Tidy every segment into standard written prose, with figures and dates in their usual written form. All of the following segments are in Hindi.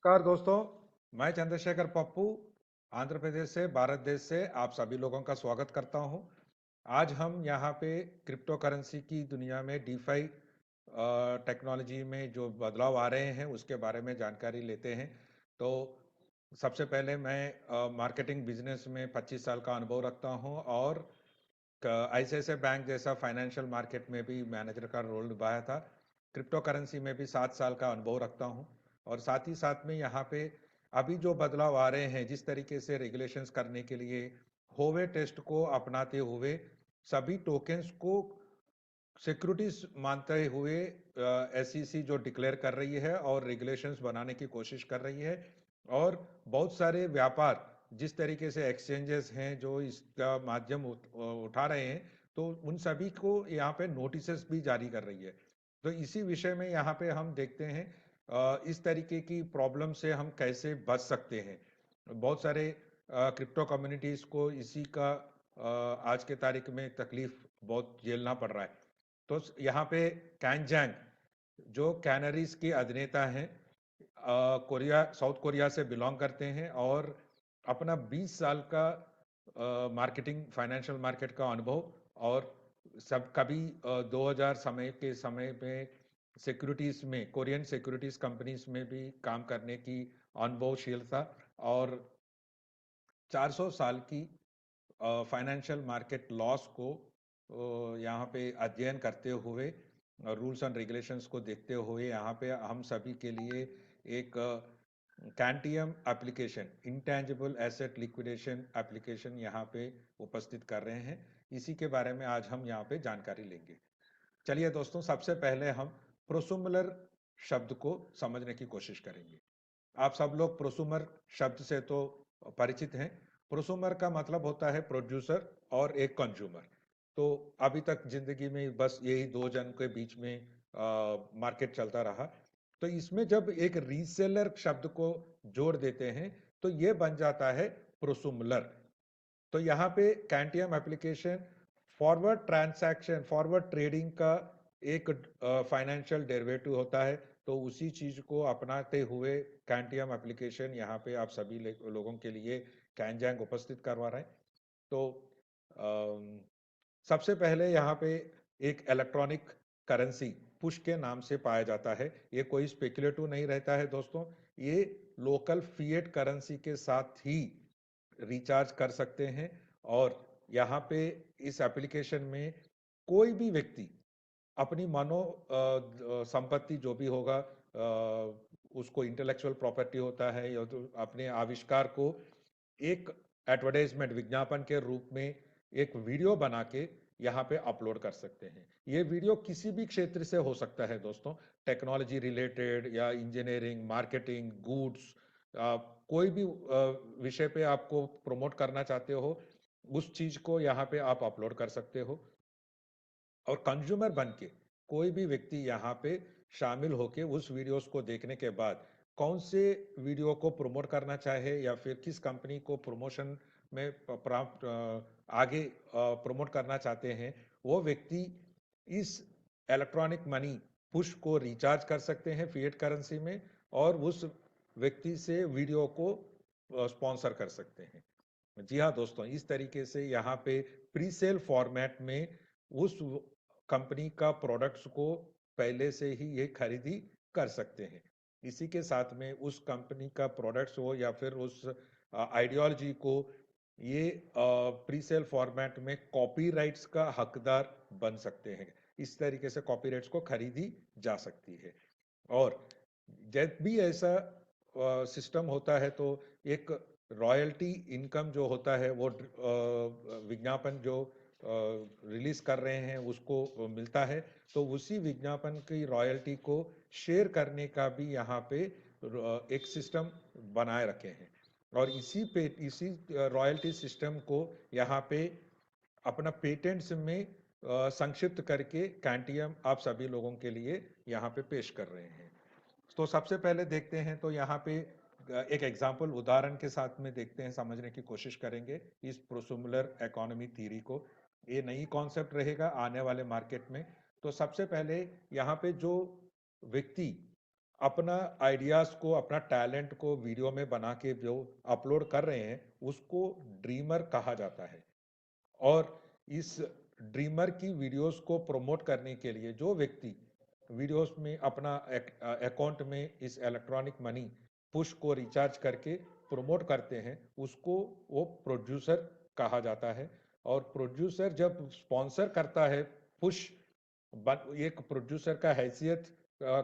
नमस्कार दोस्तों। मैं चंद्रशेखर पप्पू आंध्र प्रदेश से भारत देश से आप सभी लोगों का स्वागत करता हूं। आज हम यहां पे क्रिप्टो करेंसी की दुनिया में डीफाई टेक्नोलॉजी में जो बदलाव आ रहे हैं उसके बारे में जानकारी लेते हैं। तो सबसे पहले मैं मार्केटिंग बिजनेस में 25 साल का अनुभव रखता हूं और आईसीआईसीआई बैंक जैसा फाइनेंशियल मार्केट में भी मैनेजर का रोल निभाया था। क्रिप्टो करेंसी में भी 7 साल का अनुभव रखता हूं और साथ ही साथ में यहाँ पे अभी जो बदलाव आ रहे हैं, जिस तरीके से रेगुलेशंस करने के लिए होवे टेस्ट को अपनाते हुए सभी टोकन्स को सिक्योरिटीज मानते हुए एसईसी जो डिक्लेयर कर रही है और रेगुलेशंस बनाने की कोशिश कर रही है। और बहुत सारे व्यापार जिस तरीके से एक्सचेंजेस हैं जो इसका माध्यम उठा रहे हैं, तो उन सभी को यहाँ पे नोटिसेस भी जारी कर रही है। तो इसी विषय में यहाँ पे हम देखते हैं इस तरीके की प्रॉब्लम से हम कैसे बच सकते हैं। बहुत सारे क्रिप्टो कम्युनिटीज को इसी का आज के तारीख में तकलीफ बहुत झेलना पड़ रहा है। तो यहाँ पे कैनजैंग जो कैनरीज के अधिनेता हैं, कोरिया साउथ कोरिया से बिलोंग करते हैं और अपना 20 साल का मार्केटिंग फाइनेंशियल मार्केट का अनुभव और सब कभी 2000 समय में सिक्योरिटीज में कोरियन सिक्योरिटीज कंपनीज में भी काम करने की अनुभवशीलता और 400 साल की फाइनेंशियल मार्केट लॉस को यहाँ पे अध्ययन करते हुए रूल्स एंड रेगुलेशंस को देखते हुए यहाँ पे हम सभी के लिए एक कैंटियम application intangible asset liquidation application यहाँ पे उपस्थित कर रहे हैं। इसी के बारे में आज हम यहाँ पे जानकारी लेंगे। चलिए दोस्तों, सबसे पहले हम प्रोसुमुलर शब्द को समझने की कोशिश करेंगे। आप सब लोग प्रोसुमर शब्द से तो परिचित हैं। प्रोसुमर का मतलब होता है प्रोड्यूसर और एक कंज्यूमर। तो अभी तक जिंदगी में बस यही दो जन के बीच में मार्केट चलता रहा। तो इसमें जब एक रीसेलर शब्द को जोड़ देते हैं तो ये बन जाता है प्रोसुमुलर। तो यहाँ पे कैंटियम application forward transaction forward trading का एक फाइनेंशियल डेरिवेटिव होता है। तो उसी चीज को अपनाते हुए कैंटियम एप्लीकेशन यहाँ पे आप सभी लोगों के लिए कैनजैंग उपस्थित करवा रहे हैं। तो अम, सबसे पहले यहाँ पे एक इलेक्ट्रॉनिक करेंसी पुश के नाम से पाया जाता है। ये कोई स्पेकुलेटिव नहीं रहता है दोस्तों। ये लोकल फिएट करेंसी के साथ ही रिचार्ज कर सकते हैं। और यहाँ पे इस एप्लीकेशन में कोई भी व्यक्ति अपनी मानो संपत्ति जो भी होगा, उसको इंटेलेक्चुअल प्रॉपर्टी होता है या तो अपने आविष्कार को एक एडवर्टाइजमेंट विज्ञापन के रूप में एक वीडियो बना के यहाँ पे अपलोड कर सकते हैं। ये वीडियो किसी भी क्षेत्र से हो सकता है दोस्तों, टेक्नोलॉजी रिलेटेड या इंजीनियरिंग मार्केटिंग गुड्स, कोई भी विषय पे आपको प्रमोट करना चाहते हो उस चीज को यहाँ पे आप अपलोड कर सकते हो। और कंज्यूमर बन के कोई भी व्यक्ति यहाँ पे शामिल होके उस वीडियोस को देखने के बाद कौन से वीडियो को प्रमोट करना चाहे या फिर किस कंपनी को प्रमोशन में प्राप्त आगे प्रमोट करना चाहते हैं, वो व्यक्ति इस इलेक्ट्रॉनिक मनी पुश को रिचार्ज कर सकते हैं फिएट करेंसी में और उस व्यक्ति से वीडियो को स्पॉन्सर कर सकते हैं। जी हाँ दोस्तों, इस तरीके से यहाँ पे प्री सेल फॉर्मेट में उस कंपनी का प्रोडक्ट्स को पहले से ही ये खरीदी कर सकते हैं। इसी के साथ में उस कंपनी का प्रोडक्ट्स हो या फिर उस आइडियोलॉजी को ये प्री सेल फॉर्मेट में कॉपीराइट्स का हकदार बन सकते हैं। इस तरीके से कॉपीराइट्स को खरीदी जा सकती है। और जब भी ऐसा सिस्टम होता है तो एक रॉयल्टी इनकम जो होता है वो विज्ञापन जो रिलीज कर रहे हैं उसको मिलता है। तो उसी विज्ञापन की रॉयल्टी को शेयर करने का भी यहाँ पे एक सिस्टम बनाए रखे हैं। और इसी रॉयल्टी सिस्टम को यहाँ पे अपना पेटेंट्स में संक्षिप्त करके कैंटियम आप सभी लोगों के लिए यहाँ पे पेश कर रहे हैं। तो सबसे पहले देखते हैं, तो यहाँ पे एक एग्जाम्पल उदाहरण के साथ में देखते हैं, समझने की कोशिश करेंगे इस प्रोसुमुलर इकोनॉमी थ्योरी को। ये नई कॉन्सेप्ट रहेगा आने वाले मार्केट में। तो सबसे पहले यहाँ पे जो व्यक्ति अपना आइडियाज को, अपना टैलेंट को वीडियो में बना के जो अपलोड कर रहे हैं उसको ड्रीमर कहा जाता है। और इस ड्रीमर की वीडियोस को प्रमोट करने के लिए जो व्यक्ति वीडियोस में अपना अकाउंट में इस इलेक्ट्रॉनिक मनी पुश को रिचार्ज करके प्रमोट करते हैं उसको वो प्रोड्यूसर कहा जाता है। और प्रोड्यूसर जब स्पॉन्सर करता है पुश, एक प्रोड्यूसर का हैसियत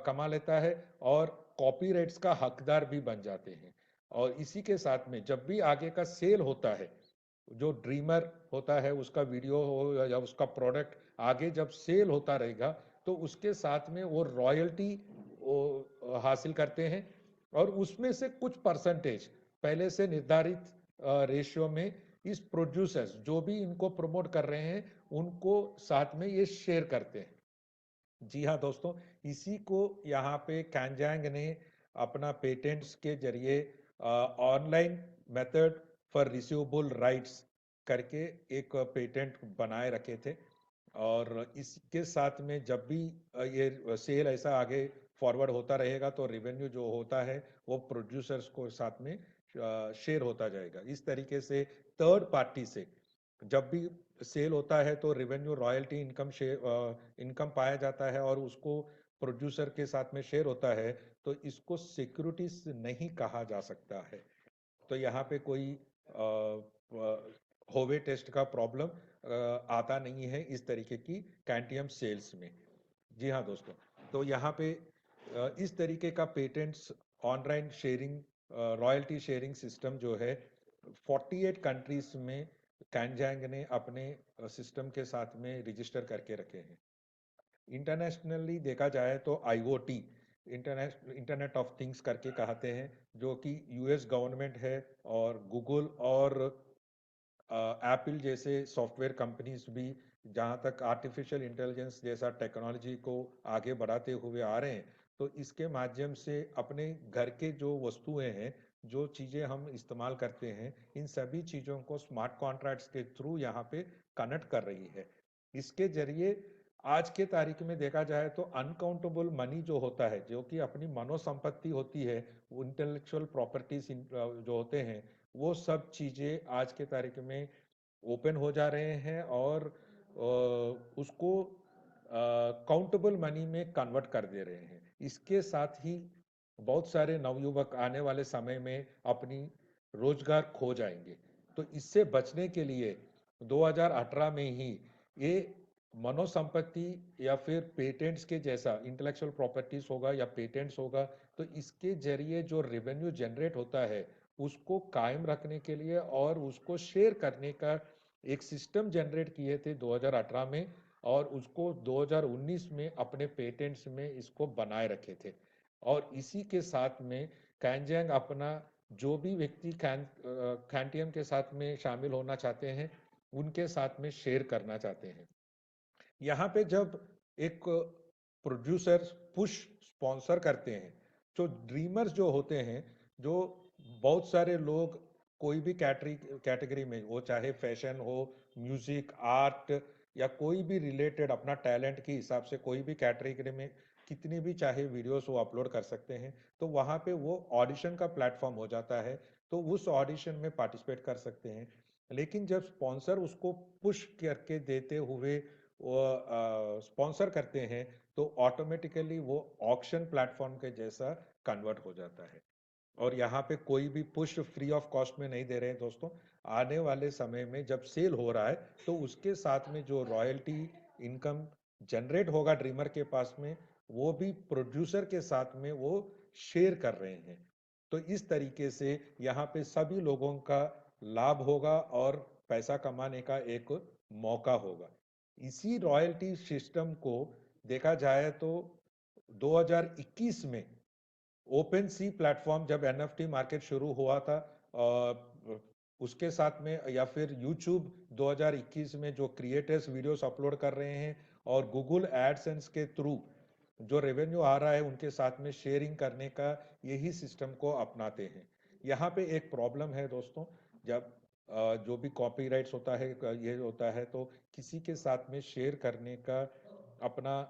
कमा लेता है और कॉपीराइट्स का हकदार भी बन जाते हैं। और इसी के साथ में जब भी आगे का सेल होता है, जो ड्रीमर होता है उसका वीडियो हो या उसका प्रोडक्ट आगे जब सेल होता रहेगा तो उसके साथ में वो रॉयल्टी हासिल करते हैं। और उसमें से कुछ परसेंटेज पहले से निर्धारित रेशियो में इस प्रोड्यूसर्स जो भी इनको प्रमोट कर रहे हैं उनको साथ में ये शेयर करते हैं। जी हाँ दोस्तों, इसी को यहाँ पे कैंजांग ने अपना पेटेंट्स के जरिए online method for receivable rights करके एक पेटेंट बनाए रखे थे। और इसके साथ में जब भी ये सेल ऐसा आगे फॉरवर्ड होता रहेगा तो रेवेन्यू जो होता है वो प्रोड्यूसर्स को साथ में शेयर होता जाएगा। इस तरीके से थर्ड पार्टी से जब भी सेल होता है तो रेवेन्यू रॉयल्टी इनकम इनकम पाया जाता है और उसको प्रोड्यूसर के साथ में शेयर होता है। तो इसको सिक्योरिटीज नहीं कहा जा सकता है। तो यहाँ पे कोई होवे टेस्ट का प्रॉब्लम आता नहीं है इस तरीके की कैंटियम सेल्स में। जी हाँ दोस्तों, तो यहाँ पे इस तरीके का patents online sharing royalty sharing system जो है 48 कंट्रीज में कैंजांग ने अपने सिस्टम के साथ में रजिस्टर करके रखे हैं। इंटरनेशनली देखा जाए तो आईओटी, इंटरनेट ऑफ थिंग्स करके कहते हैं, जो कि यूएस गवर्नमेंट है और गूगल और एप्पल जैसे सॉफ्टवेयर कंपनीज भी जहाँ तक आर्टिफिशियल इंटेलिजेंस जैसा टेक्नोलॉजी को आगे बढ़ाते हुए आ रहे हैं। तो इसके माध्यम से अपने घर के जो वस्तुएं हैं, जो चीज़ें हम इस्तेमाल करते हैं, इन सभी चीज़ों को स्मार्ट कॉन्ट्रैक्ट्स के थ्रू यहाँ पे कनेक्ट कर रही है। इसके जरिए आज के तारीख में देखा जाए तो अनकाउंटेबल मनी जो होता है, जो कि अपनी मनो संपत्ति होती है, इंटेलेक्चुअल प्रॉपर्टीज जो होते हैं, वो सब चीज़ें आज के तारीख में ओपन हो जा रहे हैं और उसको काउंटेबल मनी में कन्वर्ट कर दे रहे हैं। इसके साथ ही बहुत सारे नवयुवक आने वाले समय में अपनी रोजगार खो जाएंगे। तो इससे बचने के लिए 2018 में ही ये मनोसंपत्ति या फिर पेटेंट्स के जैसा इंटेलेक्चुअल प्रॉपर्टीज होगा या पेटेंट्स होगा, तो इसके जरिए जो रेवेन्यू जनरेट होता है उसको कायम रखने के लिए और उसको शेयर करने का एक सिस्टम जनरेट किए थे 2018 में। और उसको 2019 में अपने पेटेंट्स में इसको बनाए रखे थे। और इसी के साथ में कैंजैंग अपना जो भी व्यक्ति कैंटियम के साथ में शामिल होना चाहते हैं उनके साथ में शेयर करना चाहते हैं। यहाँ पे जब एक प्रोड्यूसर पुश स्पॉन्सर करते हैं, जो ड्रीमर्स जो होते हैं, जो बहुत सारे लोग कोई भी कैटेगरी में, वो चाहे फैशन हो, म्यूजिक, आर्ट या कोई भी रिलेटेड अपना टैलेंट के हिसाब से कोई भी कैटेगरी में कितनी भी चाहे वीडियोस वो अपलोड कर सकते हैं। तो वहाँ पे वो ऑडिशन का प्लेटफॉर्म हो जाता है, तो उस ऑडिशन में पार्टिसिपेट कर सकते हैं। लेकिन जब स्पॉन्सर उसको पुश करके देते हुए वो स्पॉन्सर करते हैं तो ऑटोमेटिकली वो ऑक्शन प्लेटफॉर्म के जैसा कन्वर्ट हो जाता है। और यहाँ पे कोई भी पुश फ्री ऑफ कॉस्ट में नहीं दे रहे हैं दोस्तों। आने वाले समय में जब सेल हो रहा है तो उसके साथ में जो रॉयल्टी इनकम जनरेट होगा ड्रीमर के पास में, वो भी प्रोड्यूसर के साथ में वो शेयर कर रहे हैं। तो इस तरीके से यहाँ पे सभी लोगों का लाभ होगा और पैसा कमाने का एक मौका होगा। इसी रॉयल्टी सिस्टम को देखा जाए तो 2021 में ओपन सी प्लेटफॉर्म जब एनएफटी मार्केट शुरू हुआ था, उसके साथ में या फिर यूट्यूब 2021 में जो क्रिएटर्स वीडियोस अपलोड कर रहे हैं और गूगल एडसेंस के थ्रू जो रेवेन्यू आ रहा है उनके साथ में शेयरिंग करने का यही सिस्टम को अपनाते हैं। यहाँ पे एक प्रॉब्लम है दोस्तों, जब जो भी कॉपीराइट्स होता है ये होता है तो किसी के साथ में शेयर करने का अपना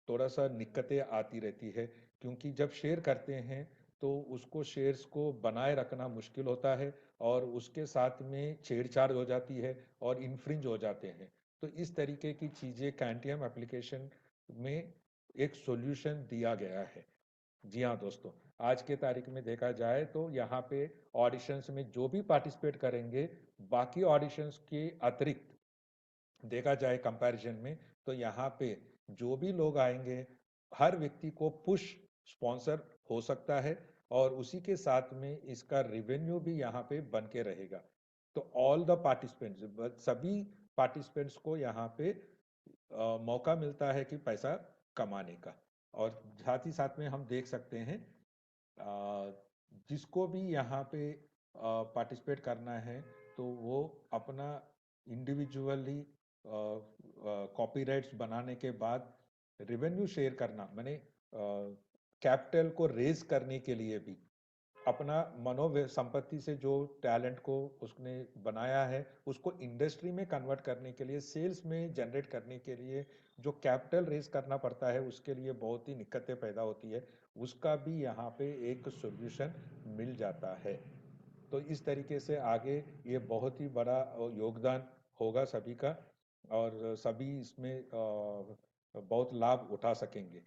थोड़ा-सा दिक्कतें आती रहती है, क्योंकि जब शेयर करते हैं, तो उसको शेयर्स को बनाए रखना मुश्किल होता है और उसके साथ में छेड़छाड़ हो जाती है और इन्फ्रिंज हो जाते हैं। तो इस तरीके की चीज़ें कैंटियम एप्लीकेशन में एक सॉल्यूशन दिया गया है। जी हाँ दोस्तों, आज के तारीख में देखा जाए तो यहाँ पे ऑडिशंस में जो भी पार्टिसिपेट करेंगे, बाकी ऑडिशंस के अतिरिक्त देखा जाए कंपैरिजन में, तो यहाँ पे जो भी लोग आएंगे, हर व्यक्ति को पुश स्पॉन्सर हो सकता है और उसी के साथ में इसका रेवेन्यू भी यहाँ पे बन के रहेगा। तो ऑल द पार्टिसिपेंट्स, सभी पार्टिसिपेंट्स को यहाँ पे मौका मिलता है कि पैसा कमाने का। और साथ ही साथ में हम देख सकते हैं, जिसको भी यहाँ पे पार्टिसिपेट करना है, तो वो अपना इंडिविजुअली कॉपीराइट्स बनाने के बाद रेवेन्यू शेयर करना, मैंने कैपिटल को रेज करने के लिए भी अपना संपत्ति से जो टैलेंट को उसने बनाया है, उसको इंडस्ट्री में कन्वर्ट करने के लिए, सेल्स में जनरेट करने के लिए जो कैपिटल रेज करना पड़ता है, उसके लिए बहुत ही दिक्कतें पैदा होती है। उसका भी यहाँ पे एक सॉल्यूशन मिल जाता है। तो इस तरीके से आगे ये बहुत ही बड़ा योगदान होगा सभी का और सभी इसमें बहुत लाभ उठा सकेंगे।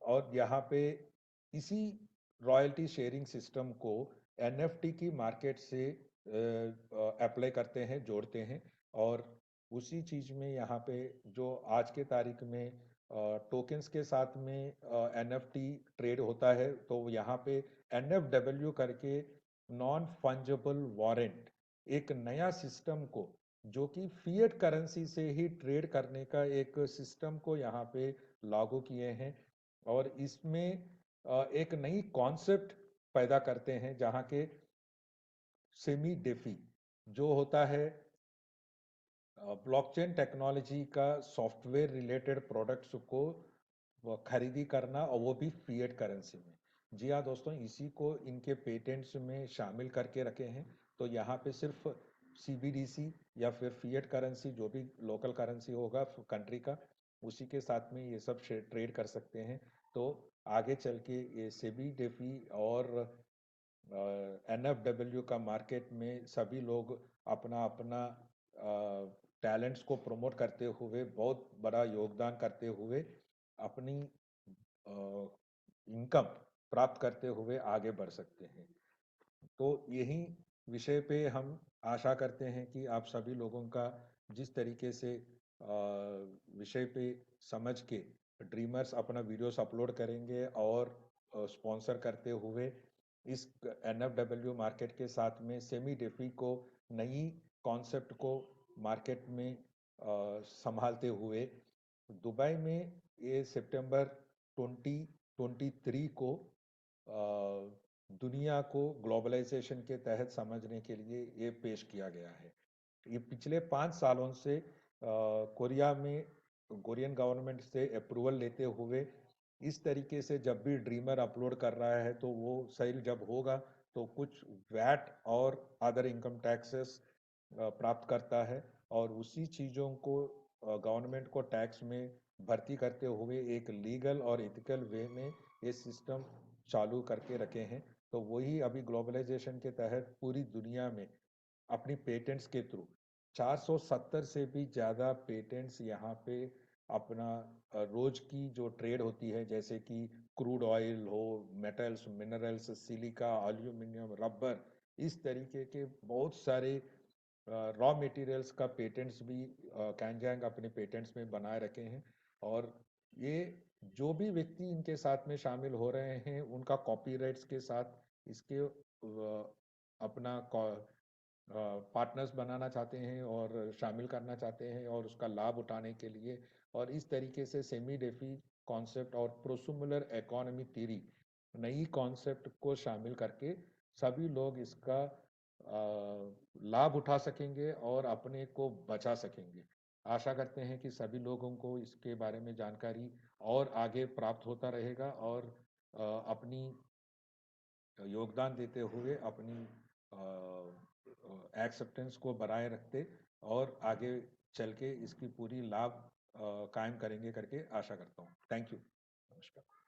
और यहाँ पे इसी रॉयल्टी शेयरिंग सिस्टम को एनएफटी की मार्केट से अप्लाई करते हैं, जोड़ते हैं। और उसी चीज में यहाँ पे जो आज के तारीख में टोकन्स के साथ में एनएफटी ट्रेड होता है, तो यहाँ पे एनएफडब्ल्यू करके नॉन फंजेबल वारंट, एक नया सिस्टम को, जो कि फिएट करेंसी से ही ट्रेड करने का एक सिस्टम को यहाँ पे लागू किए हैं। और इसमें एक नई कॉन्सेप्ट पैदा करते हैं, जहाँ के सेमी डेफी जो होता है ब्लॉकचेन टेक्नोलॉजी का सॉफ्टवेयर रिलेटेड प्रोडक्ट्स को खरीदी करना, और वो भी फिएट करेंसी में। जी हाँ दोस्तों, इसी को इनके पेटेंट्स में शामिल करके रखे हैं। तो यहाँ पे सिर्फ सीबीडीसी या फिर फिएट करेंसी, जो भी लोकल करेंसी होगा कंट्री का, उसी के साथ में ये सब ट्रेड कर सकते हैं। तो आगे चल के ये सेबी डेफी और एनएफडब्ल्यू का मार्केट में सभी लोग अपना अपना टैलेंट्स को प्रमोट करते हुए, बहुत बड़ा योगदान करते हुए, अपनी इनकम प्राप्त करते हुए आगे बढ़ सकते हैं। तो यही विषय पे हम आशा करते हैं कि आप सभी लोगों का जिस तरीके से विषय पे समझ के ड्रीमर्स अपना वीडियोस अपलोड करेंगे और स्पॉन्सर करते हुए इस एनएफडब्ल्यू मार्केट के साथ में सेमी डेफी को, नई कॉन्सेप्ट को मार्केट में संभालते हुए, दुबई में ये सितंबर 2023 को दुनिया को ग्लोबलाइजेशन के तहत समझने के लिए ये पेश किया गया है। ये पिछले 5 सालों से कोरिया में कोरियन गवर्नमेंट से अप्रूवल लेते हुए, इस तरीके से जब भी ड्रीमर अपलोड कर रहा है, तो वो सेल जब होगा तो कुछ वैट और अदर इनकम टैक्सेस प्राप्त करता है, और उसी चीज़ों को गवर्नमेंट को टैक्स में भर्ती करते हुए एक लीगल और एथिकल वे में ये सिस्टम चालू करके रखे हैं। तो वही अभी ग्लोबलाइजेशन के तहत पूरी दुनिया में अपनी पेटेंट्स के थ्रू 470 से भी ज़्यादा पेटेंट्स यहाँ पे अपना रोज की जो ट्रेड होती है, जैसे कि क्रूड ऑयल हो, metals, minerals, silica, aluminium, rubber, इस तरीके के बहुत सारे रॉ मटेरियल्स का पेटेंट्स भी कैनजैंग अपने पेटेंट्स में बनाए रखे हैं। और ये जो भी व्यक्ति इनके साथ में शामिल हो रहे हैं, उनका कॉपीराइट्स के साथ इसके अपना पार्टनर्स बनाना चाहते हैं और शामिल करना चाहते हैं, और उसका लाभ उठाने के लिए, और इस तरीके से सेमी डेफी कॉन्सेप्ट और प्रोसुमुलर इकोनॉमी थ्योरी, नई कॉन्सेप्ट को शामिल करके सभी लोग इसका लाभ उठा सकेंगे और अपने को बचा सकेंगे। आशा करते हैं कि सभी लोगों को इसके बारे में जानकारी और आगे प्राप्त होता रहेगा, और अपनी योगदान देते हुए अपनी एक्सेप्टेंस को बनाए रखते और आगे चल के इसकी पूरी लाभ कायम करेंगे करके आशा करता हूँ। Thank you. नमस्कार।